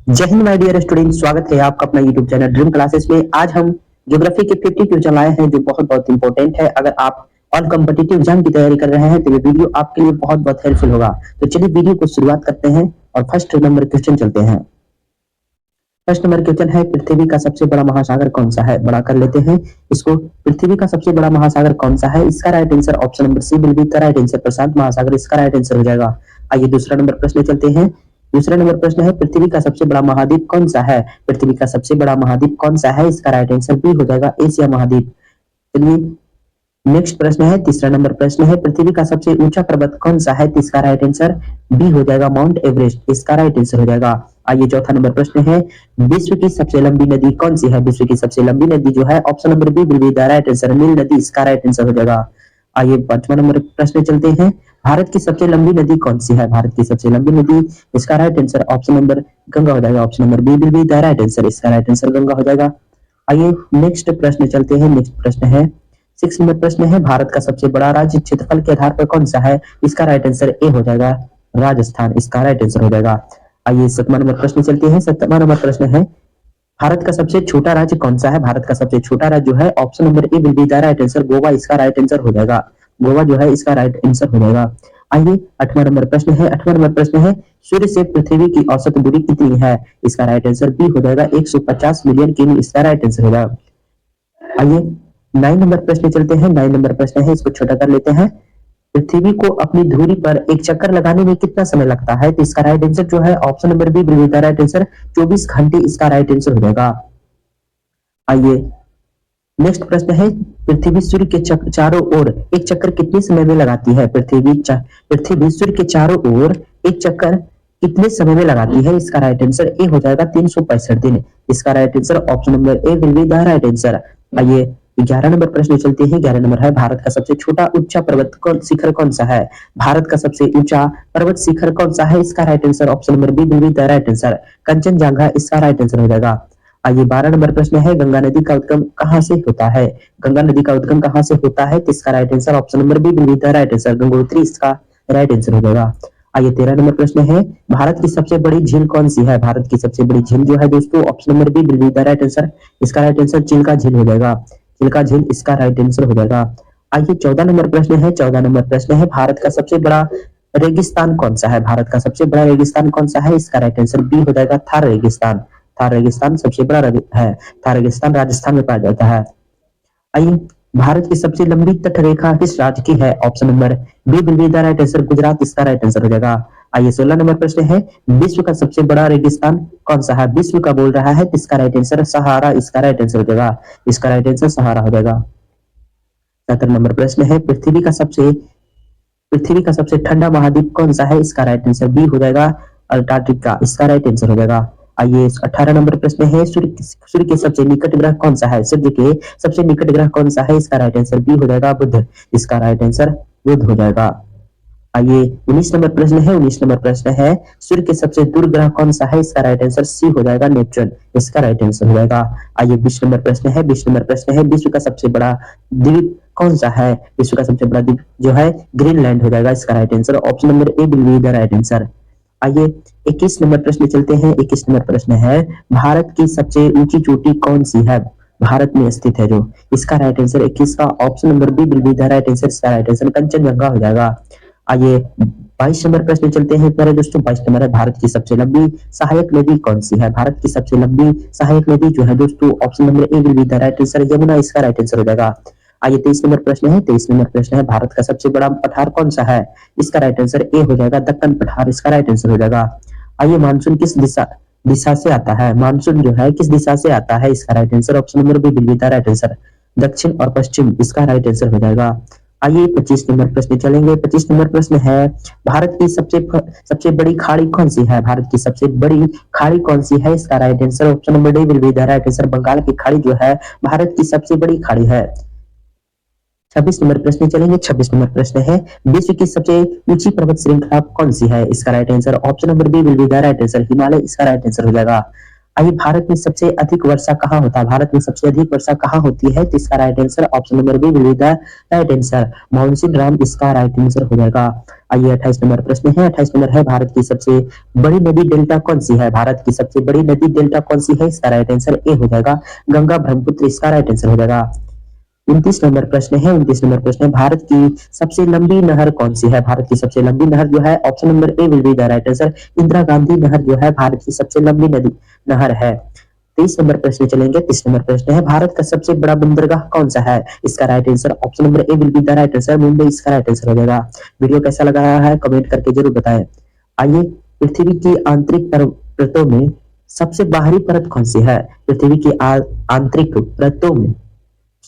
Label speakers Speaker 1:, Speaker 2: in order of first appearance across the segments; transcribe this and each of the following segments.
Speaker 1: जय Hind my dear student, स्वागत है आपका अपना यूट्यूब चैनल ड्रीम क्लासेस में। आज हम ज्योग्राफी के 50 क्वेश्चन लाए हैं जो बहुत बहुत इंपॉर्टेंट है। अगर आप ऑल कॉम्पिटिटिव एग्जाम की तैयारी कर रहे हैं तो ये वीडियो आपके लिए बहुत बहुत हेल्पफुल होगा। तो चलिए वीडियो को शुरुआत करते हैं और फर्स्ट नंबर क्वेश्चन चलते हैं। फर्स्ट नंबर क्वेश्चन है, पृथ्वी का सबसे बड़ा महासागर कौन सा है? बड़ा कर लेते हैं इसको। पृथ्वी का सबसे बड़ा महासागर कौन सा है? इसका right answer option number C will be the right answer, प्रशांत महासागर इसका राइट आंसर हो जाएगा। आइए दूसरा नंबर प्रश्न चलते हैं। दूसरा नंबर प्रश्न है, पृथ्वी का सबसे बड़ा महाद्वीप कौन सा है? पृथ्वी का सबसे बड़ा महाद्वीप कौन सा है? इसका राइट आंसर बी हो जाएगा, एशिया महाद्वीप। चलिए नेक्स्ट प्रश्न है, तीसरा नंबर प्रश्न है, पृथ्वी का सबसे ऊंचा पर्वत कौन सा है? इसका राइट आंसर बी हो जाएगा, माउंट एवरेस्ट इसका राइट आंसर हो जाएगा। आइए चौथा नंबर प्रश्न है, विश्व की सबसे लंबी नदी कौन सी है? विश्व की सबसे लंबी नदी जो है option number B will be the right answer, नील नदी इसका राइट आंसर हो जाएगा। आइए पांचवा नंबर प्रश्न चलते हैं, भारत की सबसे लंबी नदी कौन सी है? भारत की सबसे लंबी नदी इसका right answer option number Ganga हो जाएगा, option number B will be the right answer, इसका राइट आंसर गंगा हो जाएगा। आइए नेक्स्ट प्रश्न चलते हैं। नेक्स्ट प्रश्न है, 6 नंबर प्रश्न है, भारत का सबसे बड़ा राज्य क्षेत्रफल के आधार पर कौन सा है? इसका राइट आंसर ए हो जाएगा, राजस्थान इसका राइट आंसर हो जाएगा। आइए 7वां नंबर प्रश्न चलते हैं। 7वां नंबर प्रश्न है, भारत का सबसे छोटा राज्य कौन सा है? भारत का सबसे छोटा राज्य जो है option number A will be the right answer, Goa इसका राइट आंसर हो जाएगा। गोवा जो है इसका राइट आंसर हो जाएगा। आइए 8वां नंबर प्रश्न है। 8वां नंबर प्रश्न है, सूर्य से पृथ्वी की औसत दूरी कितनी है? इसका राइट आंसर बी हो जाएगा, 150 मिलियन किमी इसका राइट आंसर होगा। आइए 9 नंबर प्रश्न चलते हैं। 9 नंबर प्रश्न है, इसको छोटा कर लेते हैं। पृथ्वी को अपनी धुरी पर एक चक्कर लगाने में कितना समय लगता है? तो इसका राइट आंसर जो है option number B will be the right answer, 24 घंटे इसका राइट आंसर हो जाएगा। आइए नेक्स्ट प्रश्न है, पृथ्वी सूर्य के चारों ओर एक चक्कर कितने समय में लगाती है? पृथ्वी सूर्य के चारों ओर एक चक्कर कितने समय में लगाती है? इसका राइट आंसर ए हो जाएगा, 365 दिन इसका right answer option number A will be the right answer. आइए 11 नंबर प्रश्न चलते हैं। 11 नंबर है, भारत का सबसे छोटा ऊंचा पर्वत शिखर कौन सा है? भारत का सबसे ऊंचा पर्वत शिखर कौन सा है? इसका right answer option number B will be the right answer, Kanchenjunga इसका राइट आंसर हो जाएगा। आइए 12 नंबर प्रश्न है, गंगा नदी का उद्गम कहाँ से होता है? गंगा नदी का उद्गम कहाँ से होता है? तो इसका right answer option number B will be the right answer, Gangotri इसका राइट आंसर हो जाएगा। आइए 13 नंबर प्रश्न है, भारत की सबसे बड़ी झील कौन सी है? भारत की सबसे बड़ी झील जो है दोस्तों option number B will be the right answer, इसका राइट आंसर चिल्का झील हो जाएगा, चिल्का झील इसका राइट आंसर हो जाएगा। आइए 14 नंबर प्रश्न है। 14 नंबर प्रश्न है, भारत का सबसे बड़ा रेगिस्तान कौन सा है? भारत का सबसे बड़ा रेगिस्तान कौन सा है? इसका राइट आंसर बी हो जाएगा, थार रेगिस्तान। थार रेगिस्तान सबसे बड़ा है। थार रेगिस्तान राजस्थान में पाया जाता है। आइए भारत की सबसे लंबी तट रेखा किस राज्य की है? Option number B will be the right answer, Gujarat इसका राइट आंसर हो जाएगा। आइए 16 नंबर प्रश्न है, विश्व का सबसे बड़ा रेगिस्तान कौन सा है? विश्व का बोल रहा है, इसका राइट आंसर सहारा इसका राइट आंसर हो जाएगा, इसका राइट आंसर सहारा हो जाएगा। 17 नंबर प्रश्न है, पृथ्वी का सबसे ठंडा महाद्वीप कौन सा है? इसका राइट आंसर बी हो जाएगा, अंटार्कटिका इसका राइट आंसर हो जाएगा। आइए 18 नंबर प्रश्न है, सूर्य के सबसे निकट ग्रह कौन सा है? सूर्य के सबसे निकट ग्रह कौन सा है? इसका राइट आंसर बी हो जाएगा, बुध इसका राइट आंसर बुध हो जाएगा। आइए 19 नंबर प्रश्न है। 19 नंबर प्रश्न है, सूर्य के सबसे दूर ग्रह कौन सा है? इसका राइट आंसर सी हो जाएगा, नेपच्यून इसका राइट आंसर हो जाएगा। आइए 20 नंबर प्रश्न है। 20 नंबर प्रश्न है, विश्व का सबसे बड़ा द्वीप कौन सा है? विश्व का सबसे बड़ा द्वीप जो है ग्रीनलैंड हो जाएगा, इसका right answer option number A will be the right answer. आइए 21 नंबर प्रश्न चलते हैं। 21 नंबर प्रश्न है, भारत की सबसे ऊंची चोटी कौन सी है? भारत में स्थित है जो, इसका राइट आंसर 21 का option number B will be the right answer, इसका राइट आंसर कंचनजंगा हो जाएगा। आइए 22 नंबर प्रश्न चलते हैं प्यारे दोस्तों। 22 नंबर है, भारत की सबसे लंबी सहायक नदी कौन सी है? भारत की सबसे लंबी सहायक नदी जो है दोस्तों option number A will be the right answer, Yamuna इसका राइट आंसर हो जाएगा। आइए 23 नंबर प्रश्न है। 23 नंबर प्रश्न है, भारत का सबसे बड़ा पठार कौन सा है? इसका राइट आंसर ए हो जाएगा, दक्कन पठार इसका राइट आंसर हो जाएगा। आइए मानसून किस दिशा से आता है? मानसून जो है किस दिशा से आता है? इसका right answer option number B will be the right answer, दक्षिण और पश्चिम इसका राइट आंसर हो जाएगा। आइए 25 नंबर प्रश्न चलेंगे। 25 नंबर प्रश्न है, भारत की सबसे बड़ी खाड़ी कौन सी है? भारत की सबसे बड़ी खाड़ी कौन सी है? इसका right answer option number D will be the right answer, Bengal की खाड़ी जो है भारत की सबसे बड़ी खाड़ी है। 26 नंबर प्रश्न चलेंगे। 26 नंबर प्रश्न है, विश्व की सबसे ऊंची पर्वत श्रृंखला कौन सी है? इसका right answer option number B will be the right answer, Himalaya इसका राइट आंसर हो जाएगा। आइए भारत में सबसे अधिक वर्षा कहाँ होता है? भारत में सबसे अधिक वर्षा कहाँ होती है? तो इसका right answer option number B will be the right answer, monsoon राम इसका राइट आंसर हो जाएगा। आइए 28 नंबर प्रश्न है। 28 नंबर है, भारत की सबसे बड़ी नदी डेल्टा कौन सी है? भारत की सबसे बड़ी नदी डेल्टा कौन सी है? इसका राइट आंसर ए हो जाएगा, गंगा ब्रह्मपुत्र, इसका राइट आंसर हो जाएगा। 29 नंबर प्रश्न है। 29 नंबर प्रश्न है, भारत की सबसे लंबी नहर कौन सी है? भारत की सबसे लंबी नहर जो है, option number A will be the right answer, Indira Gandhi नहर जो है भारत की सबसे लंबी नदी नहर है। 23 नंबर प्रश्न चलेंगे। 30 नंबर प्रश्न है, भारत का सबसे बड़ा बंदरगाह कौन सा है? इसका right answer option number A will be the right answer, Mumbai, इसका राइट आंसर हो जाएगा। वीडियो कैसा लगा है कमेंट करके जरूर बताएं। आइए, पृथ्वी की आंतरिक परतों में सबसे बाहरी परत कौन सी है? पृथ्वी की आंतरिक परतों में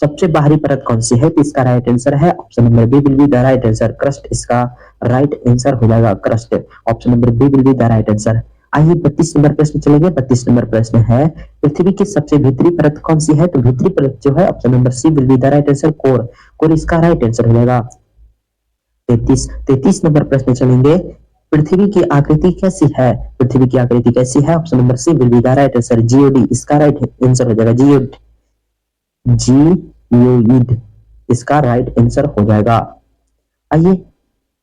Speaker 1: सबसे बाहरी परत कौन सी है? तो इसका राइट आंसर है option number B will be the right answer, crust, इसका राइट आंसर हो जाएगा crust, option number B will be the right answer. आइए 32 नंबर प्रश्न चलेंगे। 32 नंबर प्रश्न है, पृथ्वी की सबसे भीतरी परत कौन सी है? तो भीतरी परत जो है, option number C will be the right answer, core, core, इसका राइट आंसर हो जाएगा। 33 नंबर प्रश्न चलेंगे। पृथ्वी की आकृति कैसी है? पृथ्वी की आकृति कैसी है? Option number C will be the right answer, geoid, इसका राइट आंसर हो जाएगा, जियोइड, इसका राइट आंसर हो जाएगा। आइए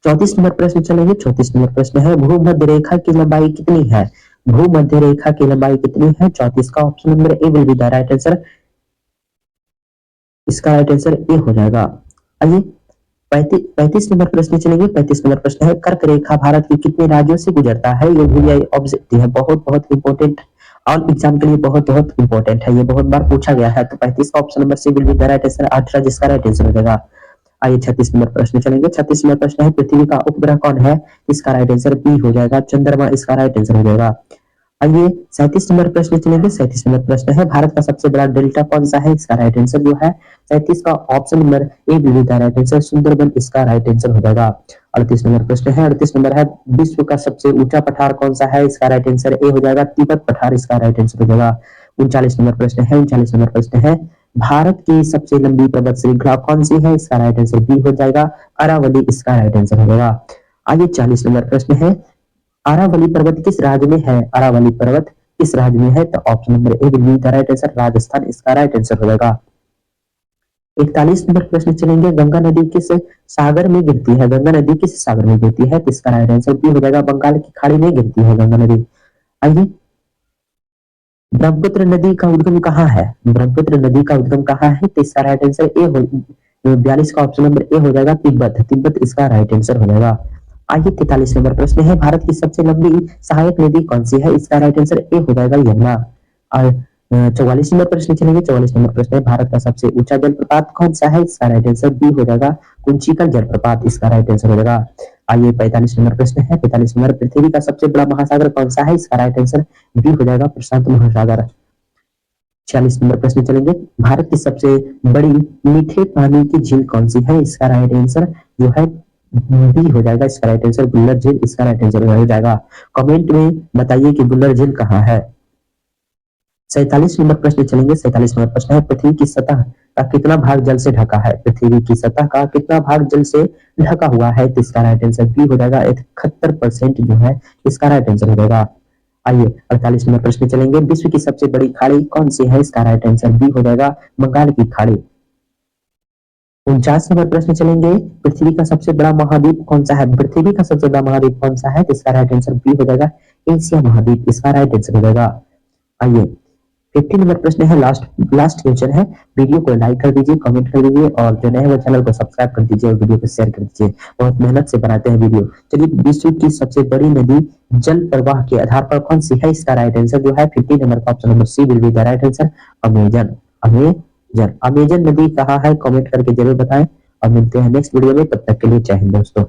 Speaker 1: 34 नंबर प्रश्न चलेंगे। 34 नंबर प्रश्न है, भूमध्य रेखा की लंबाई कितनी है? भूमध्य रेखा की लंबाई कितनी है? 34 का option number A will be the right answer, इसका राइट आंसर ए हो जाएगा। आइए 35 नंबर प्रश्न चलेंगे। 35 नंबर प्रश्न है, कर्क रेखा भारत के कितने राज्यों से गुजरता है? ये भी ऑब्जेक्टिव है, बहुत बहुत इंपॉर्टेंट, ऑल एग्जाम के लिए बहुत बहुत इंपॉर्टेंट है, ये बहुत बार पूछा गया है। तो 35 का option number C will be the right answer, 8 राज्य, इसका राइट आंसर हो जाएगा। आइए 36 नंबर प्रश्न चलेंगे। 36 नंबर प्रश्न है, पृथ्वी का उपग्रह कौन है? इसका राइट आंसर बी हो जाएगा, चंद्रमा, इसका राइट आंसर हो जाएगा। आइए 37 नंबर प्रश्न चलेंगे। 37 नंबर प्रश्न है, भारत का सबसे बड़ा डेल्टा कौन सा है? इसका राइट आंसर जो है 37 का option number A will be the right answer, Sundarban, इसका राइट आंसर हो जाएगा। 38 नंबर प्रश्न है। 38 नंबर है, विश्व का सबसे ऊंचा पठार कौन सा है? इसका राइट आंसर ए हो जाएगा, तिब्बत पठार, इसका राइट आंसर हो जाएगा। 39 नंबर प्रश्न है। 39 नंबर प्रश्न है, भारत की सबसे लंबी पर्वत श्रृंखला कौन सी है? इसका राइट आंसर बी हो जाएगा, अरावली, इसका राइट आंसर हो जाएगा। आइए 40 नंबर प्रश्न है, अरावली पर्वत किस राज्य में है? अरावली पर्वत किस राज्य में है? तो option number A will be the right answer, Rajasthan, इसका राइट आंसर हो जाएगा। 41 नंबर प्रश्न चलेंगे। गंगा नदी किस सागर में गिरती है? गंगा नदी किस सागर में गिरती है? तो इसका राइट आंसर बी हो जाएगा, बंगाल की खाड़ी में गिरती है गंगा नदी। आइए, ब्रह्मपुत्र नदी का उद्गम कहाँ है? ब्रह्मपुत्र नदी का उद्गम कहाँ है? तो इसका राइट आंसर ए हो, 42 का ऑप्शन नंबर ए हो जाएगा, तिब्बत, तिब्बत, इसका राइट आंसर हो जाएगा। आइए 43 नंबर प्रश्न है, भारत की सबसे लंबी सहायक नदी कौन सी है? इसका राइट आंसर ए हो जाएगा, यमुना। और 44 नंबर प्रश्न चलेंगे। 44 नंबर प्रश्न है, भारत का सबसे ऊंचा जलप्रपात कौन सा है? इसका राइट आंसर बी हो जाएगा, कुंचिकल जलप्रपात, इसका राइट आंसर हो जाएगा। आइए 45 नंबर प्रश्न है। 45 नंबर, पृथ्वी का सबसे बड़ा महासागर कौन सा है? इसका राइट आंसर बी हो जाएगा, प्रशांत महासागर। 46 नंबर प्रश्न चलेंगे। भारत की सबसे बड़ी मीठे पानी की झील कौन सी है? इसका राइट आंसर जो है बी हो जाएगा, इसका राइट आंसर बुल्लर झील, इसका राइट आंसर हो जाएगा। कमेंट में बताइए कि बुल्लर झील कहाँ है। 47 नंबर प्रश्न चलेंगे। 47 नंबर प्रश्न है, पृथ्वी की सतह का कितना भाग जल से ढका है? पृथ्वी की सतह का कितना भाग जल से ढका हुआ है? तो इसका राइट आंसर बी हो जाएगा, 71% जो है इसका राइट आंसर हो जाएगा। आइए 48 नंबर प्रश्न चलेंगे। विश्व की सबसे बड़ी खाड़ी कौन सी है? इसका राइट आंसर बी हो जाएगा, बंगाल की खाड़ी। 49 नंबर प्रश्न चलेंगे। पृथ्वी का सबसे बड़ा महाद्वीप कौन सा है? पृथ्वी का सबसे बड़ा महाद्वीप कौन सा है? तो इसका राइट आंसर बी हो जाएगा, एशिया महाद्वीप, इसका राइट आंसर हो जाएगा। आइए 50 नंबर प्रश्न है, लास्ट क्वेश्चन है। वीडियो को लाइक कर दीजिए, कमेंट कर दीजिए और जो नए वो चैनल को सब्सक्राइब कर दीजिए और वीडियो को शेयर कर दीजिए। बहुत मेहनत से बनाते हैं वीडियो। चलिए, विश्व की सबसे बड़ी नदी जल प्रवाह के आधार पर कौन सी है? इसका राइट आंसर जो है 50 नंबर का option number C will be the right answer, Amazon. Amazon नदी कहाँ है? कमेंट करके जरूर बताएं और मिलते हैं नेक्स्ट वीडियो में। तब तक के लिए जय हिंद दोस्तों।